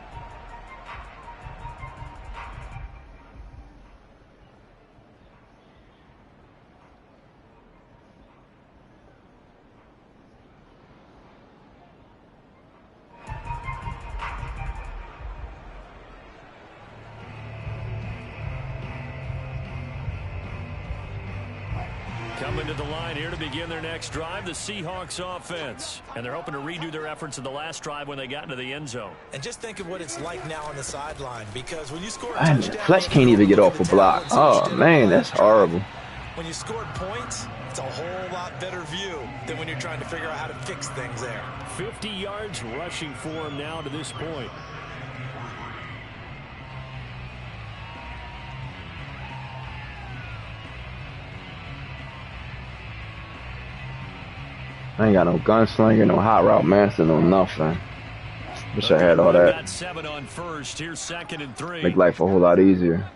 Speaker 4: Coming to the line here to begin their next drive, the Seahawks offense. And they're hoping to redo their efforts in the last drive when they got into the end zone.
Speaker 5: And just think of what it's like now on the sideline, because when you score a touchdown,
Speaker 3: Fletch can't even get off a block. Oh, man, that's horrible.
Speaker 5: When you scored points, it's a whole lot better view than when you're trying to figure out how to fix things there.
Speaker 8: 50 yards rushing for him now to this point.
Speaker 3: I ain't got no gunslinger, no hot route master, no nothing. Wish I had all that.
Speaker 4: Got 7 on first. Here's 2nd and 3.
Speaker 3: Make life a whole lot easier.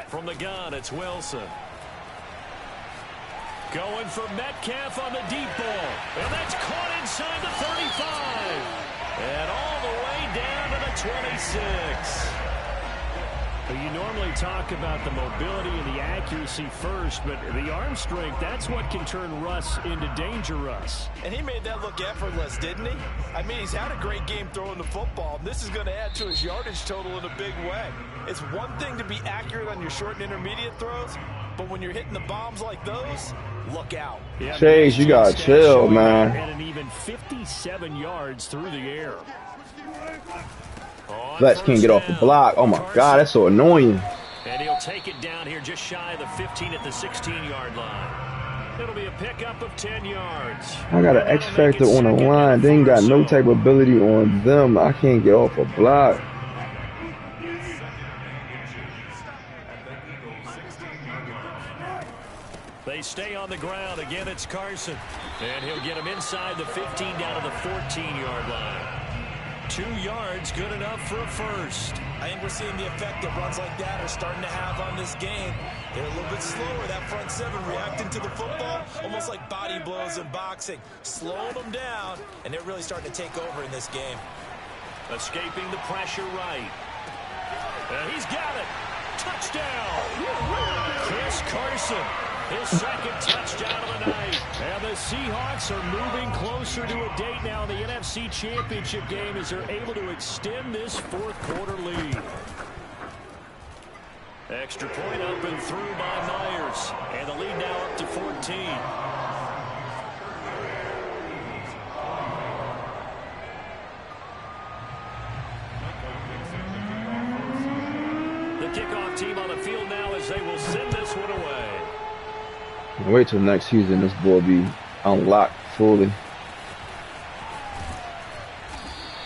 Speaker 4: From the gun, it's Wilson. Going for Metcalf on the deep ball. And that's caught inside the 35. And all the way down to the 26.
Speaker 8: You normally talk about the mobility and the accuracy first, but the arm strength, that's what can turn Russ into danger Russ.
Speaker 5: And he made that look effortless, didn't he? I mean, he's had a great game throwing the football. This is going to add to his yardage total in a big way. It's one thing to be accurate on your short and intermediate throws, but when you're hitting the bombs like those, look out.
Speaker 8: Yeah,
Speaker 3: Chase, you got to chill, man.
Speaker 8: And an even 57 yards through the air.
Speaker 3: Fletch can't get off the block. Oh, my God, that's so annoying.
Speaker 4: And he'll take it down here just shy of the 15 at the 16-yard line. It'll be a pickup of 10 yards.
Speaker 3: I got an X factor on the line. They ain't got no type of ability on them. I can't get off a block.
Speaker 4: They stay on the ground. Again, it's Carson. And he'll get him inside the 15 down to the 14-yard line. 2 yards, good enough for a first.
Speaker 5: I think we're seeing the effect that runs like that are starting to have on this game. They're a little bit slower, that front seven, reacting to the football, almost like body blows in boxing. Slowing them down, and they're really starting to take over in this game.
Speaker 4: Escaping the pressure right. And he's got it. Touchdown. Chris Carson. His second touchdown of the night. And the Seahawks are moving closer to a date now in the NFC Championship game as they're able to extend this fourth-quarter lead. Extra point up and through by Myers. And the lead now up to 14. The kickoff team on the field now as they will send this one away.
Speaker 3: Wait till next season, this ball be unlocked fully.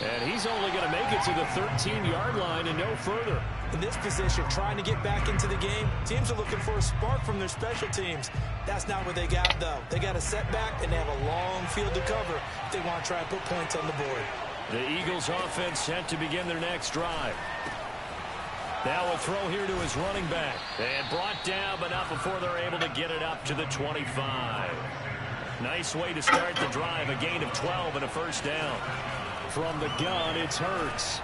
Speaker 8: And he's only going to make it to the 13-yard line and no further.
Speaker 5: In this position, trying to get back into the game, teams are looking for a spark from their special teams. That's not what they got, though. They got a setback, and they have a long field to cover if they want to try and put points on the board.
Speaker 4: The Eagles offense set to begin their next drive. Now a throw here to his running back. And brought down, but not before they're able to get it up to the 25. Nice way to start the drive. A gain of 12 and a first down.
Speaker 8: From the gun, it's Hurts.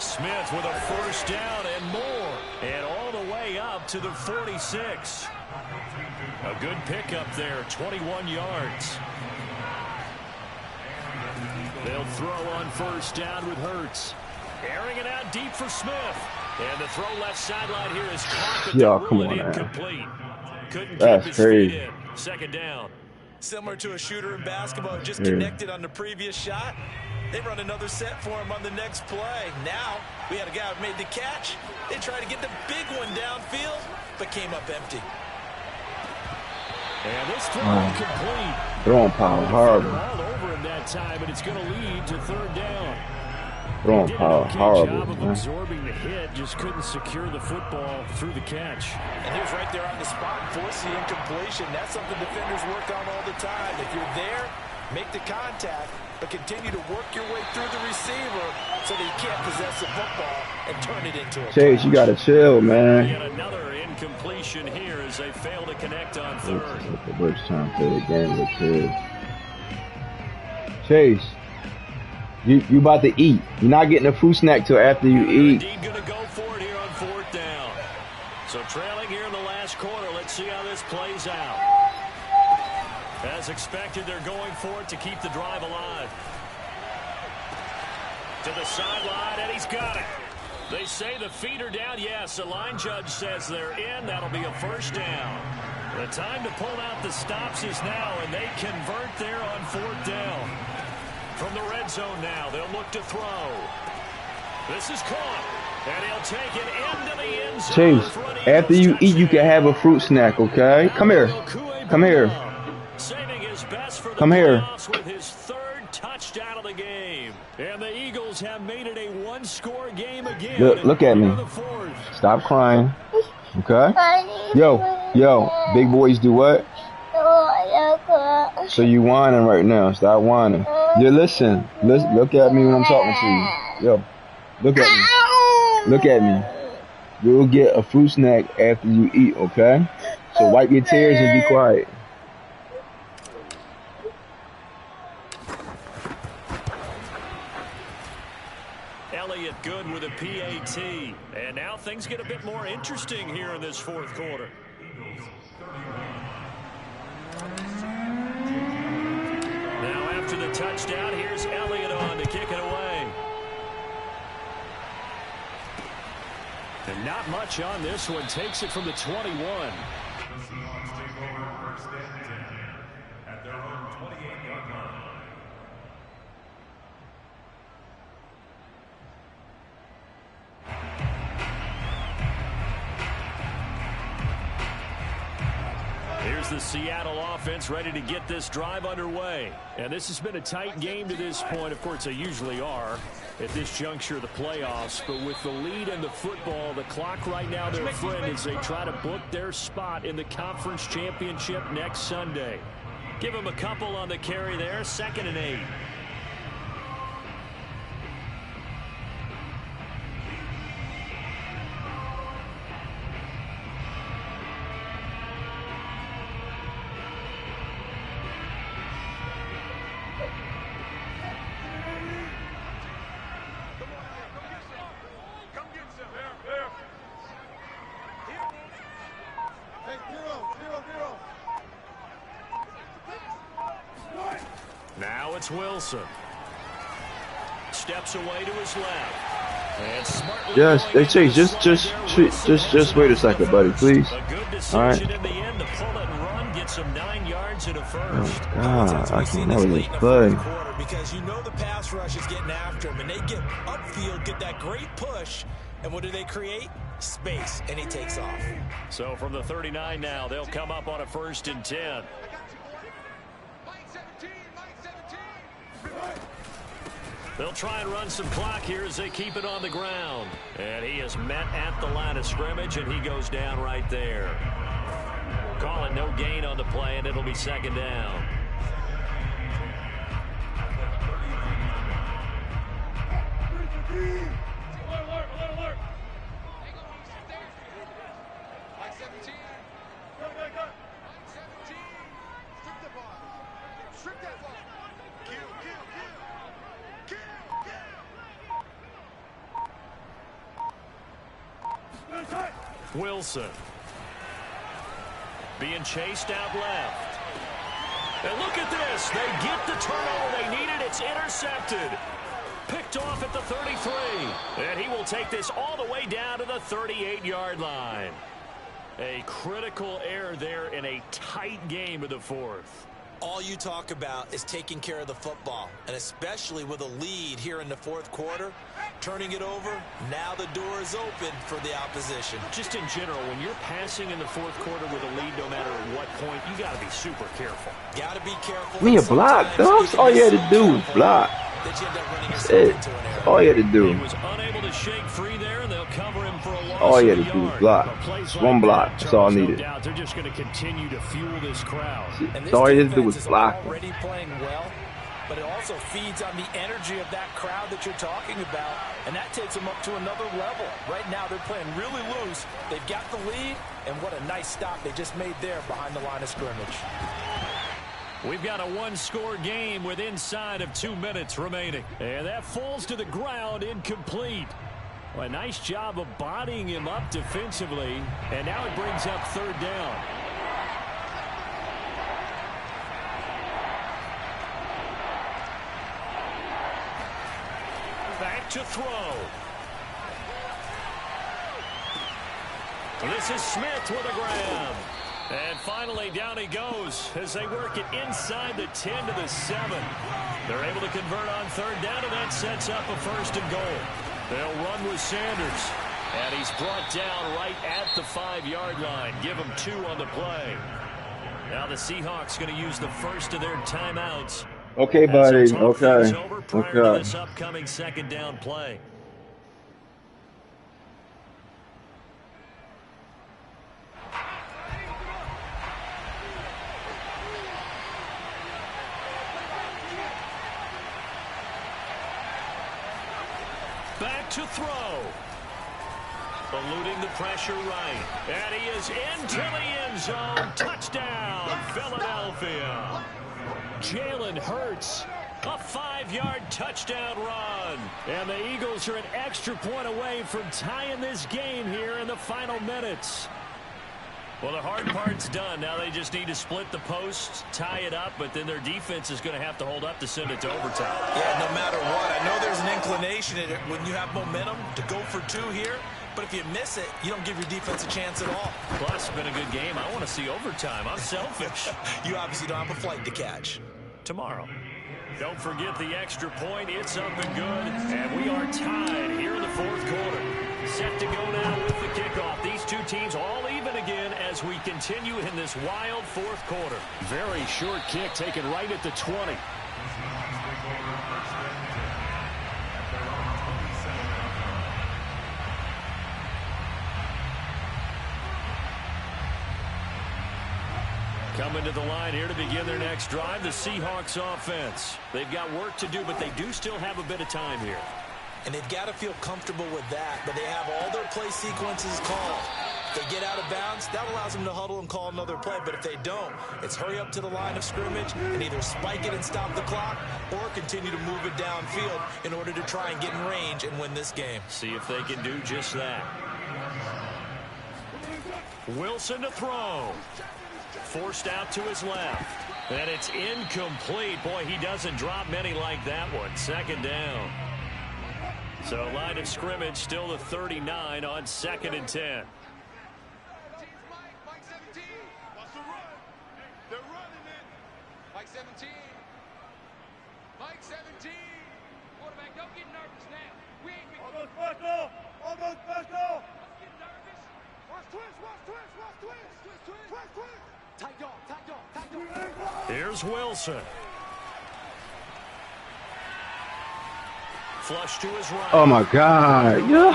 Speaker 4: Smith with a first down and more. And all the way up to the 46. A good pickup there, 21 yards.
Speaker 8: They'll throw on first down with Hurts.
Speaker 4: Airing it out deep for Smith. And the throw left sideline here is caught, but
Speaker 3: Yo, come on,
Speaker 4: incomplete. Couldn't
Speaker 3: That's
Speaker 4: keep his
Speaker 3: crazy.
Speaker 4: feet in. Second down.
Speaker 5: Similar to a shooter in basketball, just connected on the previous shot. They run another set for him on the next play. Now, we had a guy who made the catch. They tried to get the big one downfield, but came up empty.
Speaker 8: And this throw incomplete.
Speaker 3: Throwing power hard.
Speaker 8: All over him that time, and it's going to lead to third down.
Speaker 3: Throwing
Speaker 8: Did an
Speaker 3: power
Speaker 8: okay
Speaker 3: horrible,
Speaker 8: job of
Speaker 3: man.
Speaker 8: absorbing the hit, just couldn't secure the football through the catch.
Speaker 5: And he was right there on the spot, force the incompletion. That's something defenders work on all the time. If you're there, make the contact, but continue to work your way through the receiver so that you can't possess the football and turn it into a
Speaker 3: Chase, you gotta chill, man.
Speaker 8: Yet another incompletion here as they fail to connect on third.
Speaker 3: We're just trying to play the game with kids. Chase, you about to eat. You're not getting a fruit snack till after you eat.
Speaker 8: Indeed going to go for it here on fourth down. So trailing here in the last quarter. Let's see how this plays out. As expected, they're going for it to keep the drive alive. To the sideline, and he's got it. They say the feet are down. Yes, the line judge says they're in. That'll be a first down. The time to pull out the stops is now, and they convert there on fourth down. From the red zone now, they'll look to throw. This is caught, and he'll take it into the end zone.
Speaker 3: Chase, after you eat, you can have a fruit snack, okay? Come here. Come here.
Speaker 8: Saving his best for the
Speaker 3: Come here.
Speaker 8: playoffs with his third touchdown of the game. And the Eagles have made it a one-score game again.
Speaker 3: Look at me. Stop crying. Okay? Yo, big boys do what? So you whining right now. Stop whining. You listen. Look at me when I'm talking to you. Yo, look at me. Look at me. You'll get a fruit snack after you eat, okay? So wipe your tears and be quiet.
Speaker 8: Elliott good with a PAT. And now things get a bit more interesting here in this fourth quarter. Now after the touchdown, here's Elliott on to kick it away. And not much on this one. Takes it from the 21.
Speaker 6: The Seahawks take over first and 10 at their own 28-yard line.
Speaker 8: Here's the Seattle offense ready to get this drive underway. And this has been a tight game to this point. Of course, they usually are at this juncture of the playoffs. But with the lead and the football, the clock right now, their friend, as they try to book their spot in the conference championship next Sunday. Give them a couple on the carry there. 2nd and 8. Now it's Wilson. Steps away to his left. And smartly
Speaker 3: Yes, they Chase, just wait a second, buddy, please.
Speaker 8: a good decision
Speaker 3: All right.
Speaker 8: in the end to pull it and run, get some 9 yards and a first.
Speaker 3: God, I
Speaker 5: We've seen
Speaker 3: can
Speaker 5: this
Speaker 3: never
Speaker 5: late
Speaker 3: just
Speaker 5: in the
Speaker 3: play.
Speaker 5: fourth quarter because you know the pass rush is getting after him, and they get upfield, get that great push, and what do they create? Space, and he takes off.
Speaker 8: So from the 39 now, they'll come up on a 1st and 10. They'll try and run some clock here as they keep it on the ground. And he is met at the line of scrimmage, and he goes down right there. Calling no gain on the play, and it'll be 2nd down. Wilson being chased out left. And look at this. They get the turnover they needed. It's intercepted. Picked off at the 33. And he will take this all the way down to the 38-yard line. A critical error there in a tight game of the fourth.
Speaker 5: All you talk about is taking care of the football, and especially with a lead here in the fourth quarter, turning it over, now the door is open for the opposition.
Speaker 8: Just in general, when you're passing in the fourth quarter with a lead, no matter at what point, you got to be super careful.
Speaker 5: Got to be careful.
Speaker 3: Me a block, dog. That's all you had to do was block.
Speaker 5: that you end up running
Speaker 3: That's
Speaker 5: yourself
Speaker 3: it.
Speaker 5: into an
Speaker 3: That's
Speaker 5: error.
Speaker 3: all you had to
Speaker 8: He
Speaker 3: do.
Speaker 8: was unable to shake free there, and they'll cover him for a loss
Speaker 3: All you
Speaker 8: of
Speaker 3: had
Speaker 8: a
Speaker 3: to do was
Speaker 8: yard.
Speaker 3: block.
Speaker 8: But plays
Speaker 3: Just
Speaker 8: like
Speaker 3: one block.
Speaker 8: that,
Speaker 3: That's all I
Speaker 8: Charles, no
Speaker 3: needed.
Speaker 8: doubt they're just going to continue to fuel this crowd.
Speaker 5: And
Speaker 3: That's
Speaker 5: this
Speaker 3: all you had to do
Speaker 5: defense
Speaker 3: was
Speaker 5: is
Speaker 3: block him.
Speaker 5: already playing well, but it also feeds on the energy of that crowd that you're talking about, and that takes them up to another level. Right now, they're playing really loose. They've got the lead, and what a nice stop they just made there behind the line of scrimmage.
Speaker 8: We've got a one-score game with inside of 2 minutes remaining. And that falls to the ground, incomplete. Well, a nice job of bodying him up defensively, and now it brings up third down. Back to throw. This is Smith with a grab. And finally, down he goes as they work it inside the 10 to the 7. They're able to convert on third down, and that sets up a 1st and goal. They'll run with Sanders. And he's brought down right at the 5-yard line. Give him 2 on the play. Now the Seahawks going to use the first of their timeouts.
Speaker 3: Okay, buddy. Okay.
Speaker 8: Prior to this upcoming 2nd down play. Back to throw. Eluding the pressure right. And he is into the end zone. Touchdown, Philadelphia. Jalen Hurts. A 5-yard touchdown run. And the Eagles are an extra point away from tying this game here in the final minutes. Well, the hard part's done. Now they just need to split the posts, tie it up, but then their defense is going to have to hold up to send it to overtime.
Speaker 5: Yeah, no matter what. I know there's an inclination in it when you have momentum to go for 2 here, but if you miss it, you don't give your defense a chance at all.
Speaker 8: Plus, it's been a good game. I want to see overtime. I'm selfish.
Speaker 5: You obviously don't have a flight to catch.
Speaker 8: Tomorrow. Don't forget the extra point. It's up and good. And we are tied here in the 4th quarter. Set to go now with the kickoff. These two teams all even again as we continue in this wild 4th quarter. Very short kick taken right at the 20. Coming to the line here to begin their next drive, the Seahawks offense. They've got work to do, but they do still have a bit of time here.
Speaker 5: And they've got to feel comfortable with that, but they have all their play sequences called. If they get out of bounds, that allows them to huddle and call another play, but if they don't, it's hurry up to the line of scrimmage and either spike it and stop the clock or continue to move it downfield in order to try and get in range and win this game.
Speaker 8: See if they can do just that. Wilson to throw. Forced out to his left. And it's incomplete. Boy, he doesn't drop many like that one. 2nd down. So line of scrimmage still the 39 on 2nd and 10.
Speaker 7: Mike 17. Wants to run. They're running it. Mike 17. Mike 17. Quarterback, don't get nervous now. We ain't been... Almost first off. Almost first off. Don't get nervous. Watch twist. Watch twist. Watch twist. Twist, twist. Twist, twist. Tight dog. Tight dog. Tight dog.
Speaker 8: Here's Wilson. Flush to his right.
Speaker 3: Oh my God, yo,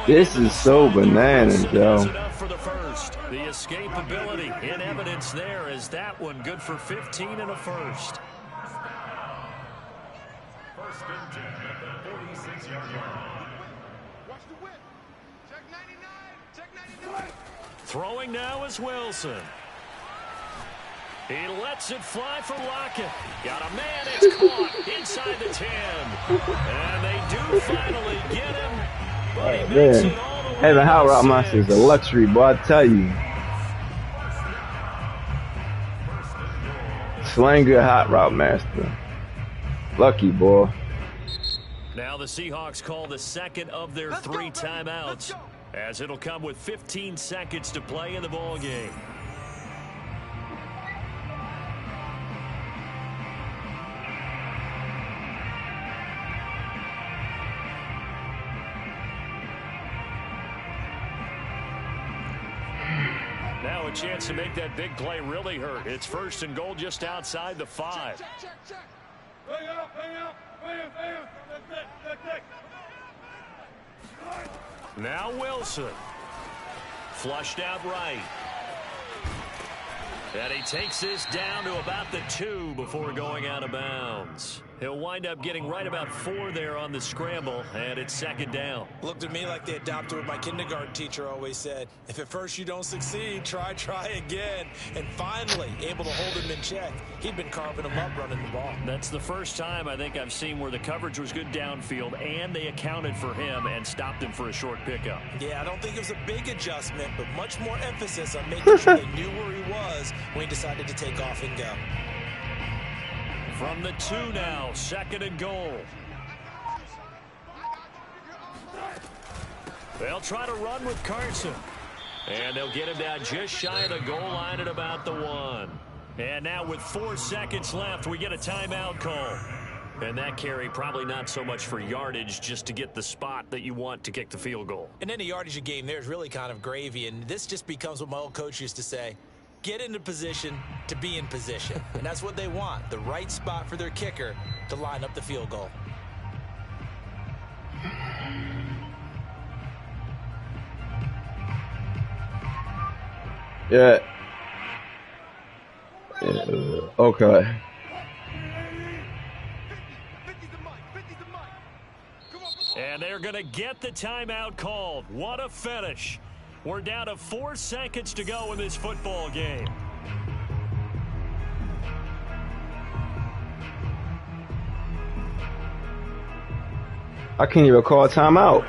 Speaker 3: this is so bananas, yo.
Speaker 8: For the first, the escapability in evidence there is that one good for 15 and a first.
Speaker 6: 1st and 10 at the 46-yard line.
Speaker 7: Watch the whip. Check 99. Check 99.
Speaker 8: Throwing now is Wilson. He lets it fly for Lockett. Got a man, it's caught inside the 10. And they do finally get him. But he makes it all the way.
Speaker 3: Having hot route master is a luxury, boy, I tell you. Slang good hot route master. Lucky, boy.
Speaker 8: Now the Seahawks call the 2nd of their 3 timeouts, as it'll come with 15 seconds to play in the ball game. Now a chance to make that big play really hurt. It's 1st and goal just outside the 5.
Speaker 7: Check, check, check.
Speaker 4: Now Wilson. Flushed out right. And he takes this down to about the 2 before going out of bounds. He'll wind up getting right about 4 there on the scramble, and it's second down.
Speaker 5: Looked to me like they adopted what my kindergarten teacher always said. If at first you don't succeed, try again. And finally, able to hold him in check. He'd been carving him up running the ball.
Speaker 4: That's the first time I think I've seen where the coverage was good downfield, and they accounted for him and stopped him for a short pickup.
Speaker 5: Yeah, I don't think it was a big adjustment, but much more emphasis on making sure they knew where he was when he decided to take off and go.
Speaker 4: From the 2 now, second and goal. They'll try to run with Carson. And they'll get him down just shy of the goal line at about the 1. And now with 4 seconds left, we get a timeout call. And that carry probably not so much for yardage, just to get the spot that you want to kick the field goal.
Speaker 5: And any yardage a game there is really kind of gravy, and this just becomes what my old coach used to say. Get into position to be in position. And that's what they want, the right spot for their kicker to line up the field goal.
Speaker 3: Yeah. Okay.
Speaker 4: And they're going to get the timeout called. What a finish. We're down to 4 seconds to go in this football game.
Speaker 3: I can't even call a timeout.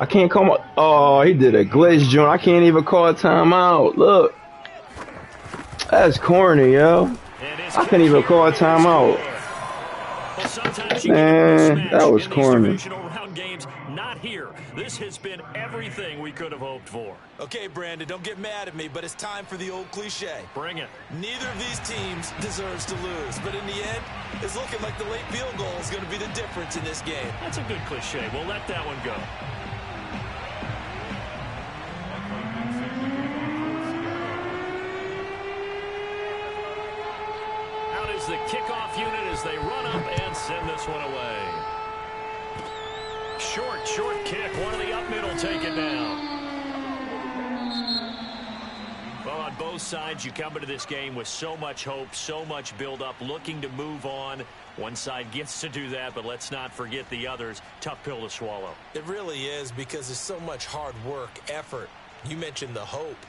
Speaker 3: I can't call my... Oh, he did a glitch joint. I can't even call a timeout. Look. That's corny, yo. I can't even call a timeout. Man, that was corny.
Speaker 4: Games, not here. This has been everything we could have hoped for.
Speaker 5: Okay, Brandon, don't get mad at me, but it's time for the old cliche.
Speaker 4: Bring it.
Speaker 5: Neither of these teams deserves to lose, but in the end, it's looking like the late field goal is going to be the difference in this game.
Speaker 4: That's a good cliche. We'll let that one go. Out is the kickoff unit as they run up and send this one away. Short kick. One of the up middle take it down. Well, on both sides, you come into this game with so much hope, so much build-up, looking to move on. One side gets to do that, but let's not forget the others. Tough pill to swallow.
Speaker 5: It really is, because there's so much hard work, effort. You mentioned the hope.